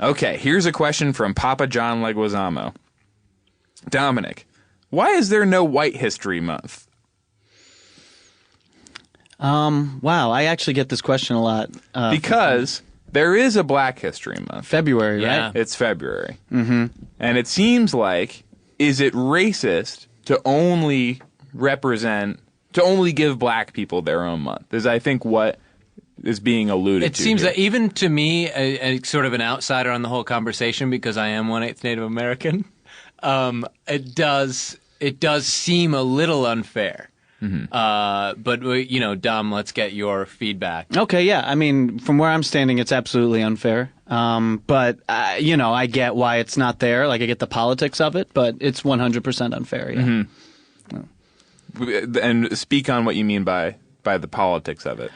Okay, here's a question from Papa John Leguizamo. Dominic, why is there no White History Month? Wow, I actually get this question a lot. Because there is a Black History Month. February, Yeah. right? It's February. Mm-hmm. And it seems like, is it racist to only give black people their own month? Is, I think, what is being alluded It to seems here. that even to me, a sort of an outsider on the whole conversation, because I am 1/8 Native American, it does seem a little unfair. But, Dom, let's get your feedback. Okay, yeah. I mean, from where I'm standing, it's absolutely unfair. But, I get why it's not there. Like, I get the politics of it, but it's 100% unfair, yeah. And speak on what you mean by the politics of it.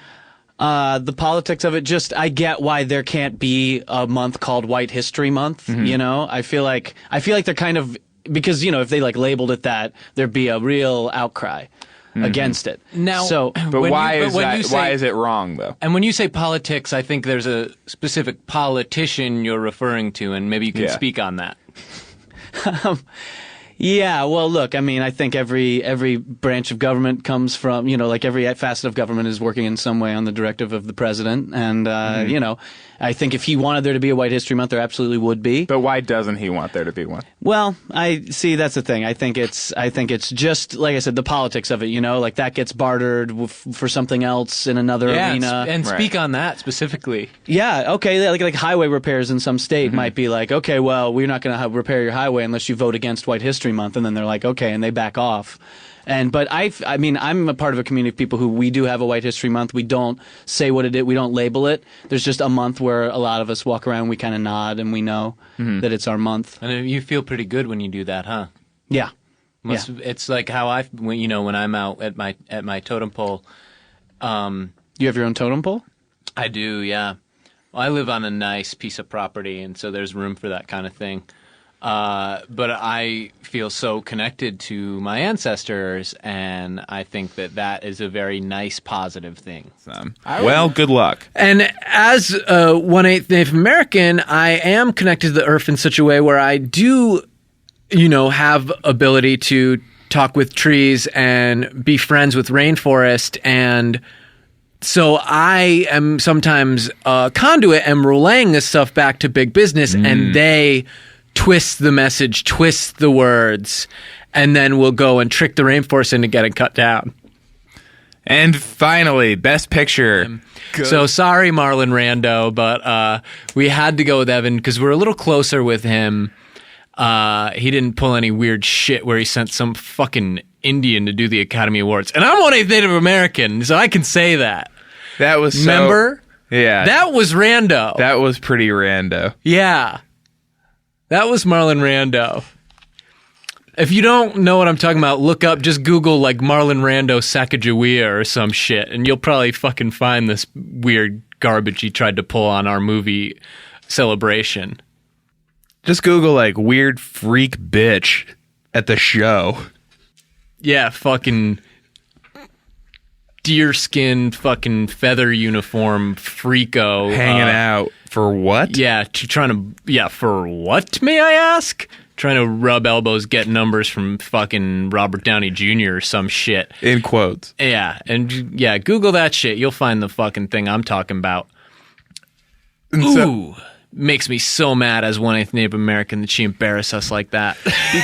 The politics of it, just I get why there can't be a month called White History Month. I feel like they're kind of, because if they labeled it that, there'd be a real outcry against it. Now, But why is it wrong though? And when you say politics, I think there's a specific politician you're referring to, and maybe you can speak on that. Yeah, well, look, I mean, I think every branch of government comes from, every facet of government is working in some way on the directive of the president. And, I think if he wanted there to be a White History Month, there absolutely would be. But why doesn't he want there to be one? Well, that's the thing. I think it's just, like I said, the politics of it, that gets bartered for something else in another arena. And speak on that specifically. Yeah, okay, like highway repairs in some state might be like, okay, well, we're not going to repair your highway unless you vote against White History Month, and then they're like, okay, and they back off. But I'm a part of a community of people who we do have a White History Month. We don't say what it is. We don't label it. There's just a month where a lot of us walk around, we kind of nod, and we know that it's our month. And you feel pretty good when you do that, huh? Yeah. It's like how when I'm out at my totem pole. You have your own totem pole? I do, yeah. Well, I live on a nice piece of property, and so there's room for that kind of thing. But I feel so connected to my ancestors, and I think that is a very nice, positive thing. Well, good luck. And as a 1/8 Native American, I am connected to the earth in such a way where I do, have ability to talk with trees and be friends with rainforest, and so I am sometimes a conduit and relaying this stuff back to big business, and they twist the message, twist the words, and then we'll go and trick the rainforest into getting cut down. And finally, Best Picture. So sorry, Marlon Brando, but we had to go with Evan because we're a little closer with him. He didn't pull any weird shit where he sent some fucking Indian to do the Academy Awards. And I'm 1/8 Native American, so I can say that. That was Remember? Yeah. That was Rando. That was pretty rando. Yeah. That was Marlon Brando. If you don't know what I'm talking about, look up, just Google Marlon Brando Sacagawea or some shit, and you'll probably fucking find this weird garbage he tried to pull on our movie Celebration. Just Google weird freak bitch at the show. Yeah, fucking deerskin fucking feather uniform freako. Hanging out. For what? Yeah, for what, may I ask? Trying to rub elbows, get numbers from fucking Robert Downey Jr. or some shit. In quotes. Yeah, and Google that shit. You'll find the fucking thing I'm talking about. Ooh, makes me so mad as 1/8 Native American that she embarrassed us like that.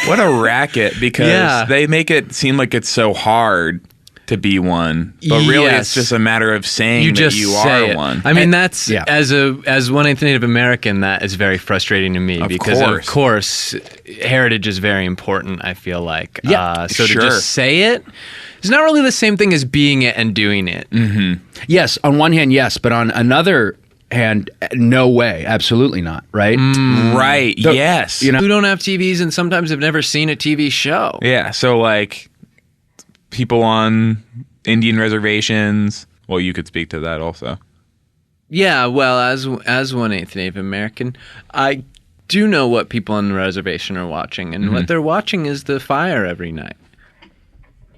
What a racket, because they make it seem like it's so hard to be one, but really it's just a matter of saying that you are one. I mean, that's as 1/8 Native American, that is very frustrating to me because of course heritage is very important. I feel like so to just say it is not really the same thing as being it and doing it. Yes, on one hand, yes, but on another hand, no way, absolutely not. Right? Right? Yes. Who don't have TVs and sometimes have never seen a TV show. Yeah. So people on Indian reservations. Well, you could speak to that also. Yeah, well, as 1/8 Native American, I do know what people on the reservation are watching, and what they're watching is The Fire every night,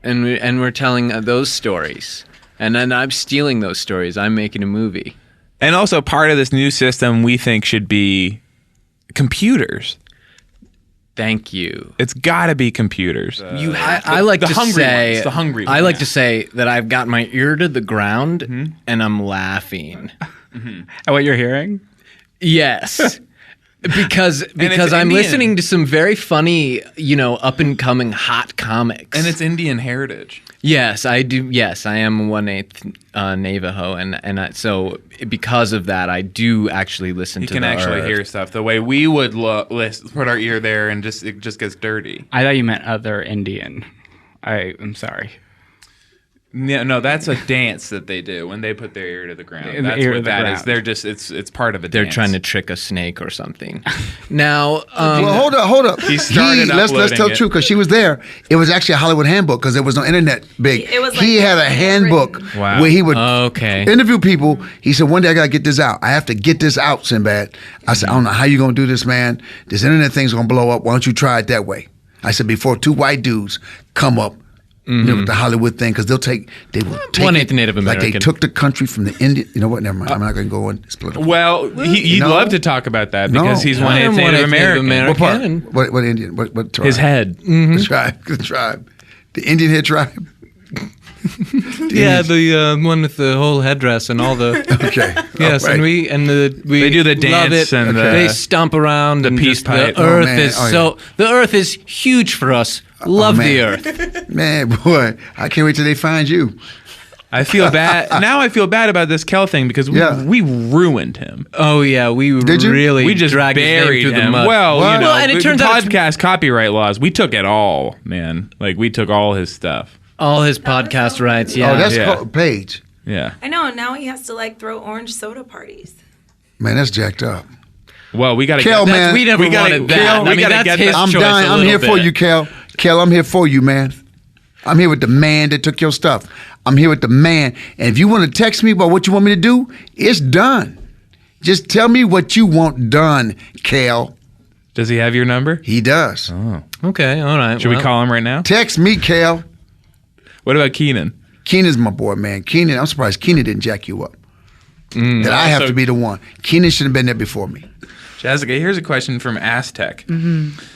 and we're telling those stories, and then I'm stealing those stories. I'm making a movie, and also part of this new system we think should be computers. Thank you. It's got to be computers. I like to say the hungry ones. I like to say that I've got my ear to the ground and I'm laughing At what you're hearing? Yes. Because I'm listening to some very funny, up and coming hot comics. And it's Indian heritage. Yes, I do. Yes, I am 1/8 Navajo, and so because of that, I do actually listen to. You can actually hear stuff the way we would put our ear there, and it just gets dirty. I thought you meant other Indian. I'm sorry. No, that's a dance that they do when they put their ear to the ground. That's ear what to the that ground. is. They're just it's part of a They're dance. trying to trick a snake or something. Now, well, hold up. He started let's uploading tell it. the truth, because she was there. It was actually a Hollywood Handbook, because there was no internet big. It was like he had a handbook Wow. where he would Okay. interview people. He said, one day I got to get this out. I have to get this out, Sinbad. I said, I don't know how you going to do this, man. This internet thing's going to blow up. Why don't you try it that way? I said, before two white dudes come up with the Hollywood thing, because they will take 1/8 Native American. Like they took the country from the Indian. You know what? Never mind. I'm not going to go on. It's political. Well, he'd No. love to talk about that No. because he's I am 1/8 Native American. What part? and- What Indian? What tribe? his head. The tribe. The tribe. The Indian head tribe. Yeah, the one with the whole headdress and all the. Okay. Yes, All right. and we They do the love dance it. and they stomp around the and peace just pipe. The Oh, earth man. is Oh, so the earth is huge for us. Love the man. earth. Man, boy, I can't wait till they find you. I feel bad now. I feel bad about this Kel thing because we ruined him. Oh yeah, we Did you? really We just dragged his name buried through the him. mud. Well, What? Well, and it turns out it's- podcast copyright laws. We took it all, man. Like we took all his stuff. all his podcast rights. Yeah, Oh, that's Yeah. called Paige. Yeah. I know. Now he has to like throw orange soda parties. Man, that's jacked up. Well, we got to Kel, get man. we never we gotta- wanted that. Kel, we I mean, gotta that's get his that- I'm choice dying. a I'm little here for bit. you, Kel. Kel, I'm here for you, man. I'm here with the man that took your stuff. I'm here with the man. And if you want to text me about what you want me to do, it's done. Just tell me what you want done, Kel. Does he have your number? He does. Okay, all right. Should we call him right now? Text me, Kel. What about Keenan? Keenan's my boy, man. Keenan, I'm surprised Keenan didn't jack you up. That I have so- to be the one. Keenan should have been there before me. Jessica, here's a question from Aztec.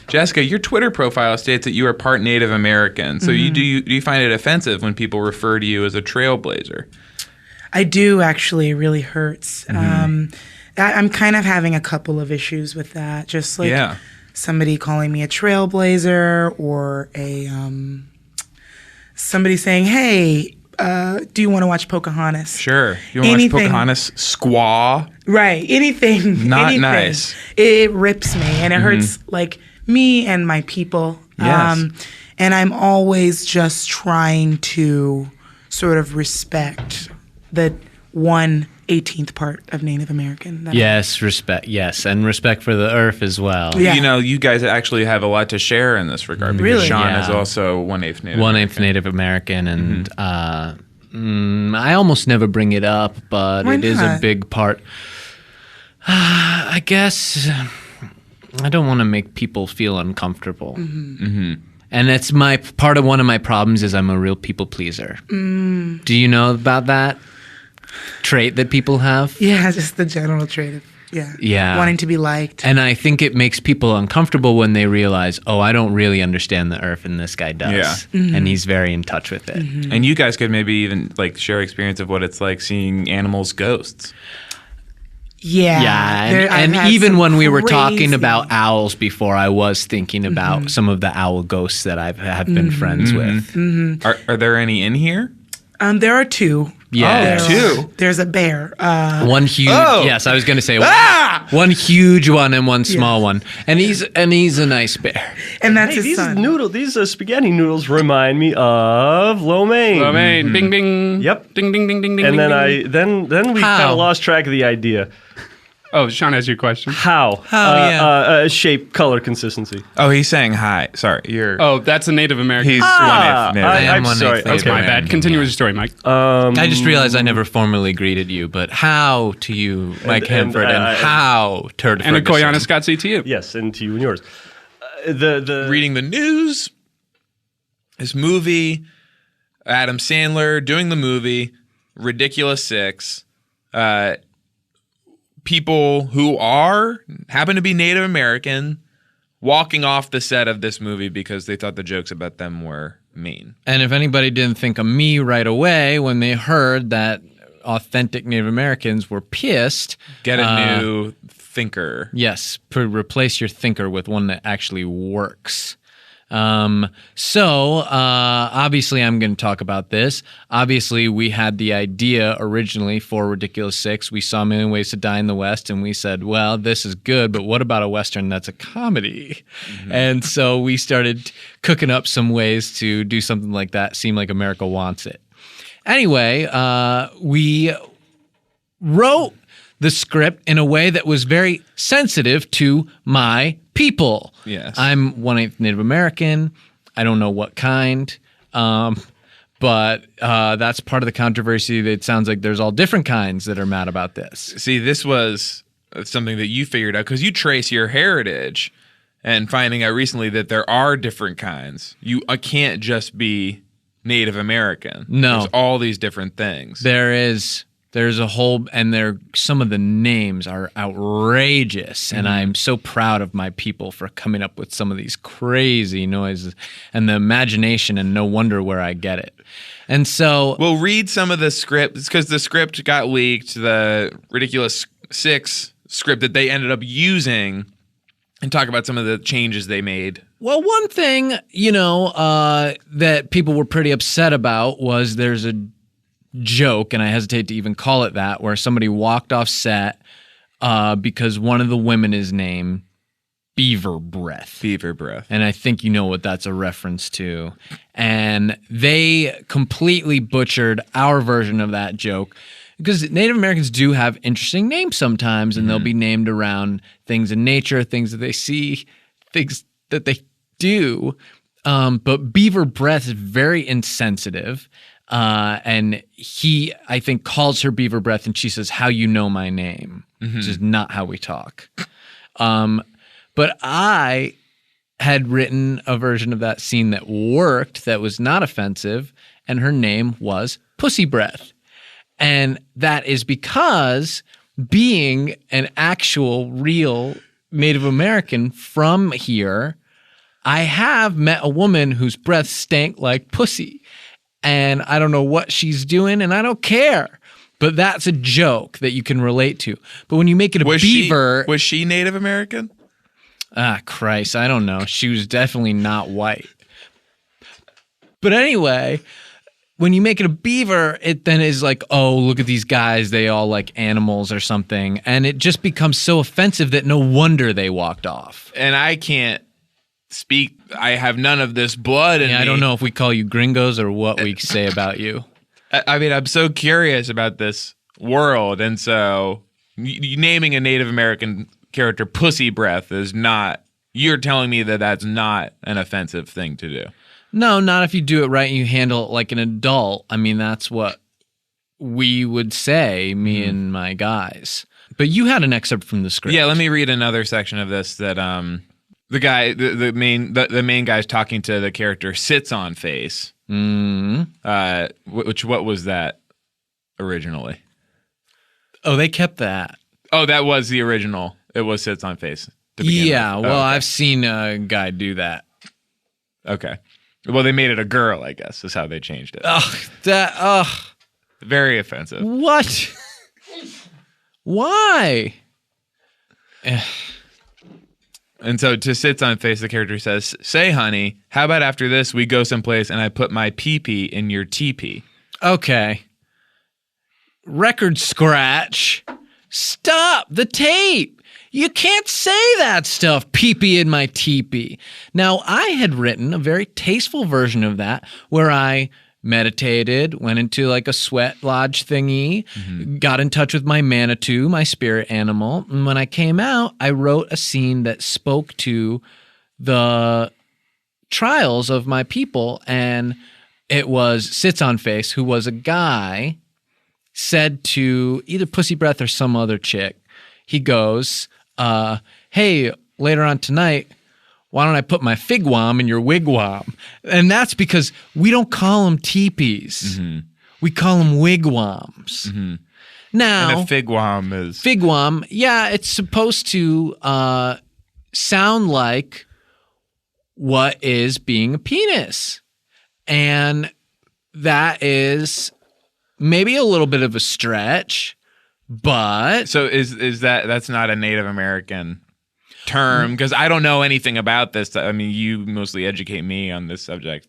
Jessica, your Twitter profile states that you are part Native American. So do you find it offensive when people refer to you as a trailblazer? I do actually. It really hurts. I'm kind of having a couple of issues with that. Just like Yeah. somebody calling me a trailblazer or somebody saying, "Hey, do you want to watch Pocahontas?" Sure. You want to watch Anything. Pocahontas Squaw? Right. Anything. Not anything. nice. It rips me and it hurts like me and my people. Yes. And I'm always just trying to sort of respect the 1/18th part of Native American. that Yes, respect. Yes, and respect for the earth as well. Yeah. You know, you guys actually have a lot to share in this regard because Really? Sean Yeah. is also 1/8 Native 1/8 Native American, and I almost never bring it up, but Why it is a not? big part. I guess I don't want to make people feel uncomfortable. And it's one of my problems is I'm a real people pleaser. Do you know about that trait that people have? Yeah, just the general trait of Yeah. wanting to be liked. And I think it makes people uncomfortable when they realize, oh, I don't really understand the earth, and this guy does. Yeah. And he's very in touch with it. And you guys could maybe even like share experience of what it's like seeing animals ghosts. Yeah, Yeah, There- I've and had even some when we were talking crazy- about owls before, I was thinking about some of the owl ghosts that have been friends with. Are there any in here? there are two. Yeah. There's a bear. One huge, yes, I was going to say one huge one and one small one, and he's a nice bear. And that's Hey, his these son. these spaghetti noodles remind me of lo mein. Oh, man. Bing, bing. Yep. Ding, ding, ding, ding, ding. And ding, then ding. we How? kind of lost track of the idea. Oh, Sean has your question. How? Shape, color, consistency. Oh, he's saying hi. Sorry, you're. Oh, that's a Native American. He's Ah, 1/8 Native. I am I'm 1/8 sorry. Native Okay. My bad. Continue with your story, Mike. I just realized I never formally greeted you, but how to you, Mike And, Hanford, and how Turd And a Ferguson. Koyana Scott to you. Yes, and to you and yours. The Reading the news, his movie, Adam Sandler doing the movie, Ridiculous Six, people who happen to be Native American walking off the set of this movie because they thought the jokes about them were mean. And if anybody didn't think of me right away when they heard that authentic Native Americans were pissed, get a new thinker. Yes, replace your thinker with one that actually works. Obviously I'm going to talk about this. Obviously we had the idea originally for Ridiculous Six. We saw A Million Ways to Die in the West and we said, well, this is good, but what about a Western that's a comedy? Mm-hmm. And so we started cooking up some ways to do something like that, seem like America wants it. Anyway, we wrote the script in a way that was very sensitive to my people. Yes. I'm 1/8 Native American. I don't know what kind. But that's part of the controversy. It sounds like there's all different kinds that are mad about this. See, this was something that you figured out because you trace your heritage and finding out recently that there are different kinds. You can't just be Native American. No. There's all these different things. There's a whole, and some of the names are outrageous, and I'm so proud of my people for coming up with some of these crazy noises and the imagination, and no wonder where I get it. And so, we'll read some of the script because the script got leaked, the Ridiculous Six script that they ended up using, and talk about some of the changes they made. Well, one thing, that people were pretty upset about was there's a joke, and I hesitate to even call it that, where somebody walked off set because one of the women is named Beaver Breath. Beaver Breath. And I think you know what that's a reference to. And they completely butchered our version of that joke because Native Americans do have interesting names sometimes, and they'll be named around things in nature, things that they see, things that they do. But Beaver Breath is very insensitive. And he, I think, calls her Beaver Breath, and she says, "How you know my name?" Which is not how we talk. But I had written a version of that scene that worked, that was not offensive, and her name was Pussy Breath. And that is because being an actual, real Native American from here, I have met a woman whose breath stank like pussy. And I don't know what she's doing, and I don't care. But that's a joke that you can relate to. But when you make it a beaver... Was she Native American? Ah, Christ, I don't know. She was definitely not white. But anyway, when you make it a beaver, it then is like, oh, look at these guys. They all like animals or something. And it just becomes so offensive that no wonder they walked off. And I can't speak. I have none of this blood in me. I don't know if we call you gringos or what we say about you. I mean, I'm so curious about this world, and so naming a Native American character Pussy Breath is not. You're telling me that that's not an offensive thing to do. No, not if you do it right and you handle it like an adult. I mean, that's what we would say, me and my guys. But you had an excerpt from the script. Yeah, let me read another section of this that the guy, the main guy's talking to the character Sits on Face. What was that originally? Oh, they kept that. Oh, that was the original. It was Sits on Face. Yeah, well, okay. I've seen a guy do that. Okay. Well, they made it a girl, I guess, is how they changed it. Very offensive. What? Why? And so to Sits on Face, the character says, "Say, honey, how about after this we go someplace and I put my pee-pee in your teepee?" Okay. Record scratch. Stop the tape. You can't say that stuff, pee-pee in my teepee. Now, I had written a very tasteful version of that where I meditated, went into like a sweat lodge thingy, got in touch with my Manitou, my spirit animal. And when I came out, I wrote a scene that spoke to the trials of my people. And it was Sits on Face, who was a guy, said to either Pussy Breath or some other chick, he goes, hey, later on tonight, why don't I put my figwam in your wigwam? And that's because we don't call them teepees. We call them wigwams. Now, And a figwam is figwam, yeah, it's supposed to sound like what is being a penis. And that is maybe a little bit of a stretch, but so is that's not a Native American term? Because I don't know anything about this. I mean, you mostly educate me on this subject.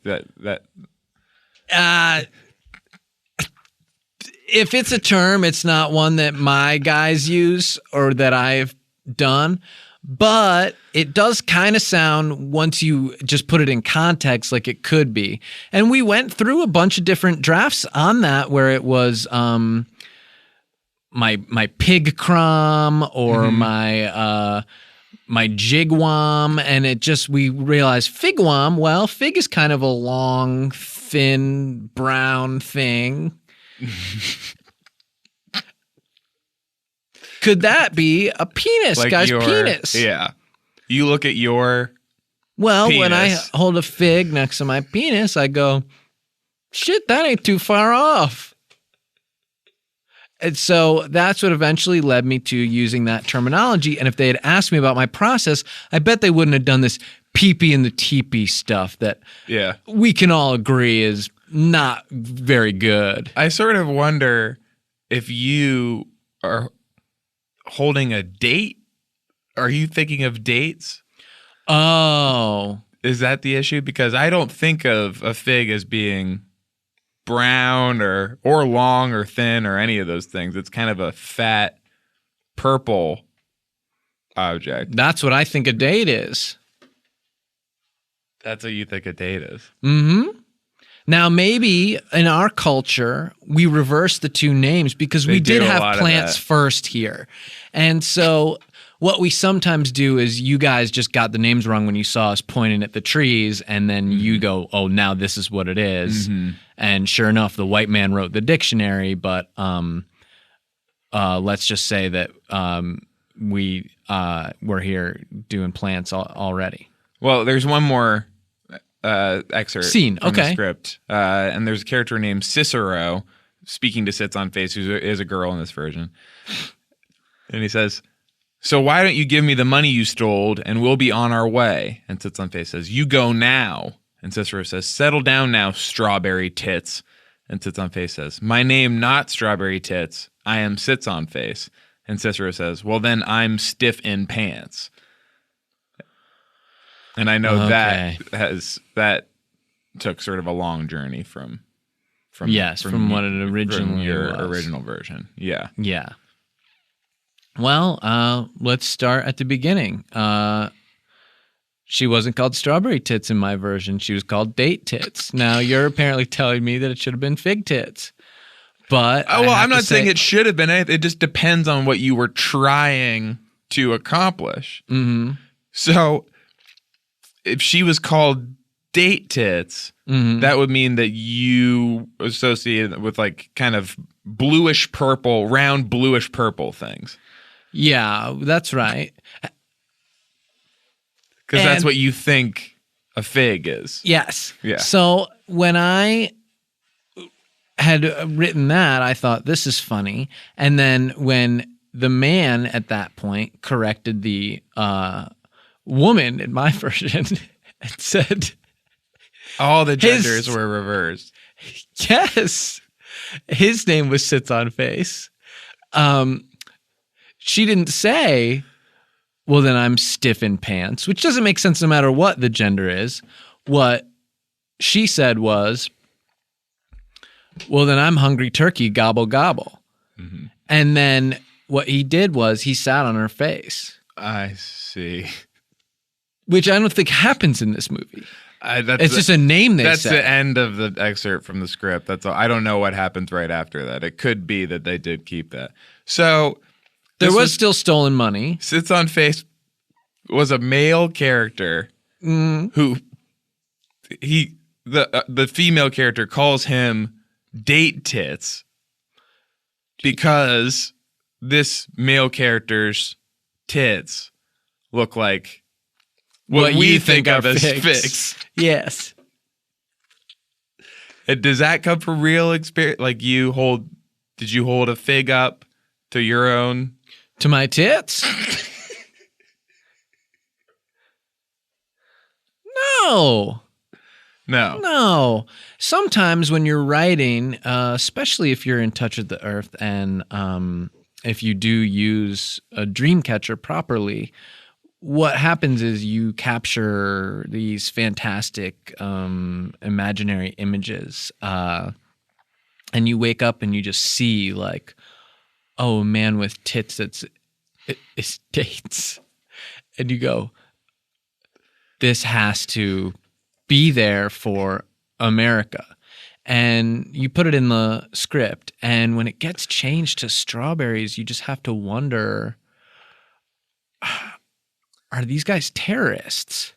If it's a term, it's not one that my guys use or that I've done, but it does kind of sound, once you just put it in context, like it could be. And we went through a bunch of different drafts on that where it was my pig crom or my jigwam, and we realized figwam, well, fig is kind of a long, thin, brown thing. Could that be a penis, like guy's penis? Yeah. You look at your When I penis. hold a fig next to my penis, I go, shit, that ain't too far off. And so that's what eventually led me to using that terminology. And if they had asked me about my process, I bet they wouldn't have done this pee-pee in the teepee stuff that we can all agree is not very good. I sort of wonder if you are holding a date. Are you thinking of dates? Oh. Is that the issue? Because I don't think of a fig as being brown or long or thin or any of those things. It's kind of a fat purple object. That's what I think a date is. That's what you think a date is. Mm-hmm. Now, maybe in our culture, we reverse the two names because we did have plants first here. And so what we sometimes do is you guys just got the names wrong when you saw us pointing at the trees, and then you go, oh, now this is what it is. And sure enough, the white man wrote the dictionary, but let's just say that we're here doing plants already. Well, there's one more excerpt Scene, from the okay. script. And there's a character named Cicero speaking to Sits on Face, who is a girl in this version. And he says, so why don't you give me the money you stole and we'll be on our way? And Sits on Face says, you go now. And Cicero says, settle down now, strawberry tits. And Sits on Face says, my name not strawberry tits. I am Sits on Face. And Cicero says, well, then I'm stiff in pants. And I know that took sort of a long journey from what it originally your was. original version. Yeah. Yeah. Well, let's start at the beginning. She wasn't called Strawberry Tits in my version. She was called Date Tits. Now, you're apparently telling me that it should have been Fig Tits. But I'm not saying it should have been. It just depends on what you were trying to accomplish. Mm-hmm. So if she was called Date Tits, that would mean that you associated with like kind of bluish purple, round bluish purple things. Yeah, that's right. Because that's what you think a fig is. Yes. Yeah. So when I had written that, I thought, this is funny. And then when the man at that point corrected the woman in my version and said... all the genders were reversed. Yes. His name was Sits on Face. She didn't say, well, then I'm stiff in pants, which doesn't make sense no matter what the gender is. What she said was, well, then I'm hungry turkey, gobble, gobble. Mm-hmm. And then what he did was he sat on her face. I see. Which I don't think happens in this movie. It's just a name they That's said. the end of the excerpt from the script. That's all. I don't know what happens right after that. It could be that they did keep that. So there was still stolen money. Sits on Face was a male character who the female character calls him Date Tits because this male character's tits look like what we think of as figs. Yes. And does that come from real experience? Like did you hold a fig up To your own? To my tits? No. No. Sometimes when you're writing, especially if you're in touch with the earth and if you do use a dream catcher properly, what happens is you capture these fantastic imaginary images and you wake up and you just see like, oh, a man with tits that's estates. And you go, this has to be there for America. And you put it in the script. And when it gets changed to strawberries, you just have to wonder, are these guys terrorists?